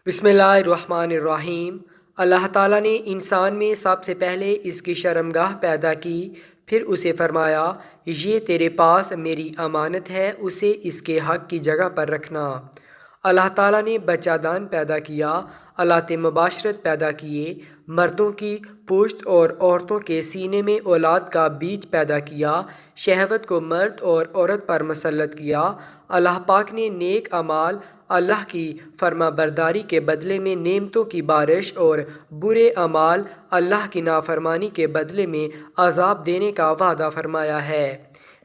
بسم اللہ الرحمن الرحیم۔ اللہ تعالیٰ نے انسان میں سب سے پہلے اس کی شرمگاہ پیدا کی، پھر اسے فرمایا یہ تیرے پاس میری امانت ہے، اسے اس کے حق کی جگہ پر رکھنا۔ اللہ تعالیٰ نے بچہ دان پیدا کیا، آلات مباشرت پیدا کیے، مردوں کی پشت اور عورتوں کے سینے میں اولاد کا بیج پیدا کیا، شہوت کو مرد اور عورت پر مسلط کیا۔ اللہ پاک نے نیک اعمال، اللہ کی فرما برداری کے بدلے میں نعمتوں کی بارش، اور برے اعمال، اللہ کی نافرمانی کے بدلے میں عذاب دینے کا وعدہ فرمایا ہے۔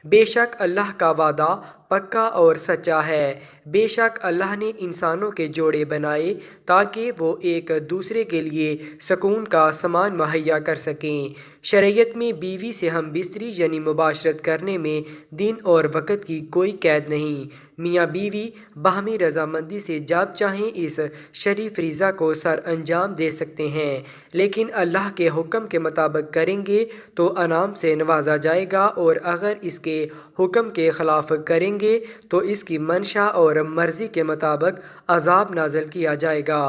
بے شک اللہ کا وعدہ پکا اور سچا ہے۔ بے شک اللہ نے انسانوں کے جوڑے بنائے تاکہ وہ ایک دوسرے کے لیے سکون کا سامان مہیا کر سکیں۔ شریعت میں بیوی سے ہم بستری یعنی مباشرت کرنے میں دن اور وقت کی کوئی قید نہیں۔ میاں بیوی باہمی رضامندی سے جب چاہیں اس شرعی فریضہ کو سر انجام دے سکتے ہیں، لیکن اللہ کے حکم کے مطابق کریں گے تو انعام سے نوازا جائے گا، اور اگر اس کے حکم کے خلاف کریں گے تو اس کی منشا اور مرضی کے مطابق عذاب نازل کیا جائے گا۔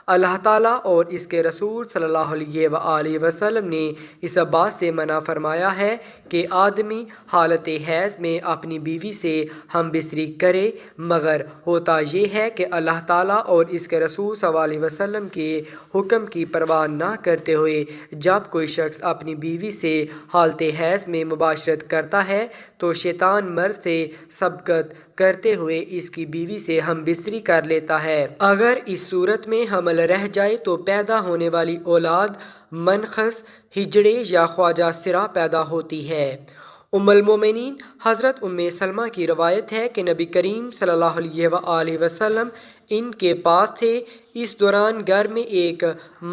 اللہ تعالیٰ اور اس کے رسول صلی اللہ علیہ وآلہ وسلم نے اس بات سے منع فرمایا ہے کہ آدمی حالت حیض میں اپنی بیوی سے ہم بستری کرے، مگر ہوتا یہ ہے کہ اللہ تعالیٰ اور اس کے رسول صلی اللہ علیہ وسلم کے حکم کی پرواہ نہ کرتے ہوئے جب کوئی شخص اپنی بیوی سے حالت حیض میں مباشرت کرتا ہے تو شیطان مرد سے سبقت کرتے ہوئے اس کی بیوی سے ہم بستری کر لیتا ہے۔ اگر اس صورت میں حمل رہ جائے تو پیدا ہونے والی اولاد منخص، ہجڑے یا خواجہ سرا پیدا ہوتی ہے۔ ام المومنین حضرت ام سلمہ کی روایت ہے کہ نبی کریم صلی اللہ علیہ وآلہ وسلم ان کے پاس تھے۔ اس دوران گھر میں ایک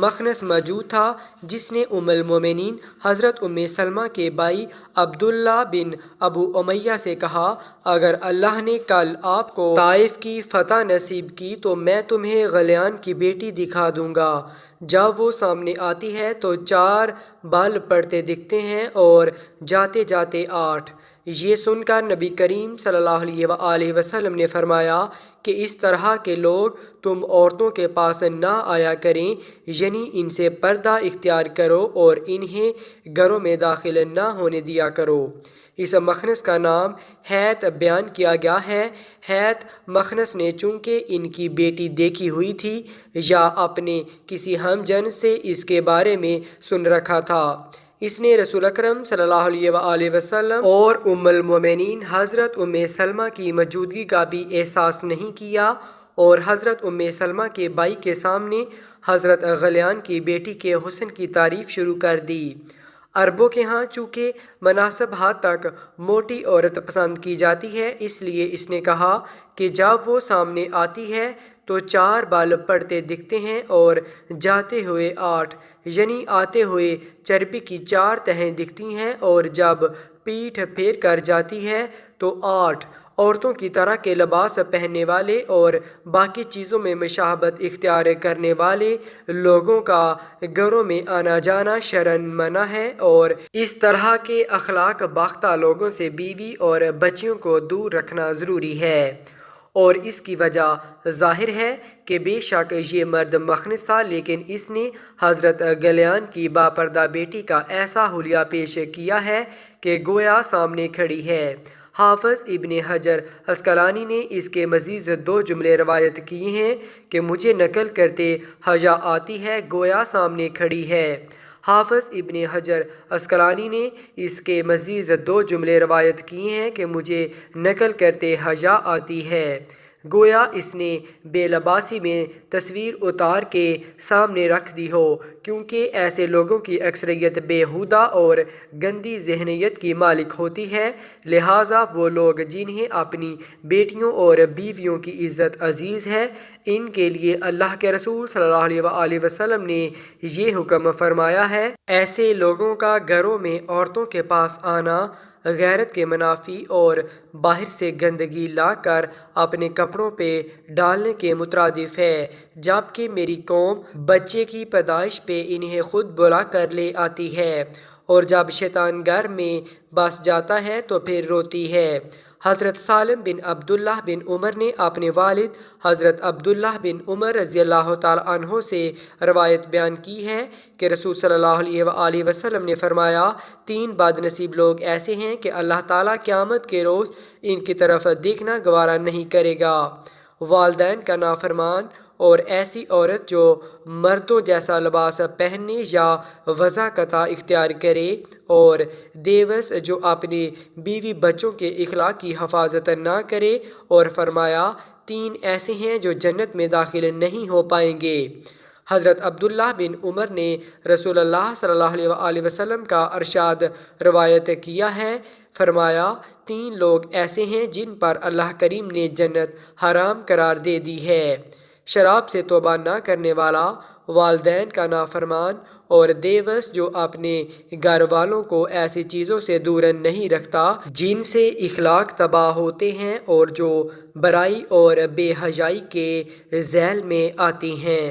مخنث موجود تھا جس نے ام المومنین حضرت ام سلمہ کے بھائی عبداللہ بن ابو امیہ سے کہا، اگر اللہ نے کل آپ کو طائف کی فتح نصیب کی تو میں تمہیں غلیان کی بیٹی دکھا دوں گا۔ جب وہ سامنے آتی ہے تو 4 بال پڑتے دکھتے ہیں اور جاتے جاتے 8۔ یہ سن کر نبی کریم صلی اللہ علیہ وآلہ وسلم نے فرمایا کہ اس طرح کے لوگ تم عورتوں کے پاس نہ آیا کریں، یعنی ان سے پردہ اختیار کرو اور انہیں گھروں میں داخل نہ ہونے دیا کرو۔ اس مخنث کا نام ہیت بیان کیا گیا ہے۔ ہیت مخنث نے چونکہ ان کی بیٹی دیکھی ہوئی تھی یا اپنے کسی ہم جنس سے اس کے بارے میں سن رکھا تھا، اس نے رسول اکرم صلی اللہ علیہ وآلہ وسلم اور ام المومنین حضرت ام سلمہ کی موجودگی کا بھی احساس نہیں کیا، اور حضرت ام سلمہ کے بھائی کے سامنے حضرت غلیان کی بیٹی کے حسن کی تعریف شروع کر دی۔ عربوں کے ہاں چونکہ مناسب حد تک موٹی عورت پسند کی جاتی ہے، اس لیے اس نے کہا کہ جب وہ سامنے آتی ہے تو 4 بال پڑتے دکھتے ہیں اور جاتے ہوئے 8، یعنی آتے ہوئے چربی کی 4 تہیں دکھتی ہیں، اور جب پیٹھ پھیر کر جاتی ہے تو 8۔ عورتوں کی طرح کے لباس پہننے والے اور باقی چیزوں میں مشابہت اختیار کرنے والے لوگوں کا گھروں میں آنا جانا شرعاً منع ہے، اور اس طرح کے اخلاق باختہ لوگوں سے بیوی اور بچیوں کو دور رکھنا ضروری ہے۔ اور اس کی وجہ ظاہر ہے کہ بے شک یہ مرد مخنث تھا، لیکن اس نے حضرت غلیان کی باپردہ بیٹی کا ایسا حلیہ پیش کیا ہے کہ گویا سامنے کھڑی ہے۔ حافظ ابن حجر عسقلانی نے اس کے مزید 2 جملے روایت کیے ہیں کہ مجھے نقل کرتے حیا آتی ہے گویا سامنے کھڑی ہے۔ حافظ ابن حجر عسقلانی نے اس کے مزید 2 جملے روایت کیے ہیں کہ مجھے نقل کرتے حیا آتی ہے گویا اس نے بے لباسی میں تصویر اتار کے سامنے رکھ دی ہو، کیونکہ ایسے لوگوں کی اکثریت بےہودہ اور گندی ذہنیت کی مالک ہوتی ہے، لہٰذا وہ لوگ جنہیں اپنی بیٹیوں اور بیویوں کی عزت عزیز ہے، ان کے لیے اللہ کے رسول صلی اللہ علیہ وآلہ وسلم نے یہ حکم فرمایا ہے۔ ایسے لوگوں کا گھروں میں عورتوں کے پاس آنا غیرت کے منافی اور باہر سے گندگی لا کر اپنے کپڑوں پہ ڈالنے کے مترادف ہے، جبکہ میری قوم بچے کی پیدائش پہ انہیں خود بلا کر لے آتی ہے، اور جب شیطان گھر میں بس جاتا ہے تو پھر روتی ہے۔ حضرت سالم بن عبداللہ بن عمر نے اپنے والد حضرت عبداللہ بن عمر رضی اللہ تعالیٰ عنہ سے روایت بیان کی ہے کہ رسول صلی اللہ علیہ وآلہ وسلم نے فرمایا، 3 بد نصیب لوگ ایسے ہیں کہ اللہ تعالیٰ قیامت کے روز ان کی طرف دیکھنا گوارا نہیں کرے گا: والدین کا نافرمان، اور ایسی عورت جو مردوں جیسا لباس پہننے یا وضاحت اختیار کرے، اور دیوس جو اپنے بیوی بچوں کے اخلاق کی حفاظت نہ کرے، اور فرمایا 3 ایسے ہیں جو جنت میں داخل نہیں ہو پائیں گے۔ حضرت عبداللہ بن عمر نے رسول اللہ صلی اللہ علیہ وآلہ وسلم کا ارشاد روایت کیا ہے، فرمایا 3 لوگ ایسے ہیں جن پر اللہ کریم نے جنت حرام قرار دے دی ہے: شراب سے توبہ نہ کرنے والا، والدین کا نافرمان، اور دیوس جو اپنے گھر والوں کو ایسی چیزوں سے دور نہیں رکھتا جن سے اخلاق تباہ ہوتے ہیں اور جو برائی اور بے حیائی کے ذیل میں آتی ہیں۔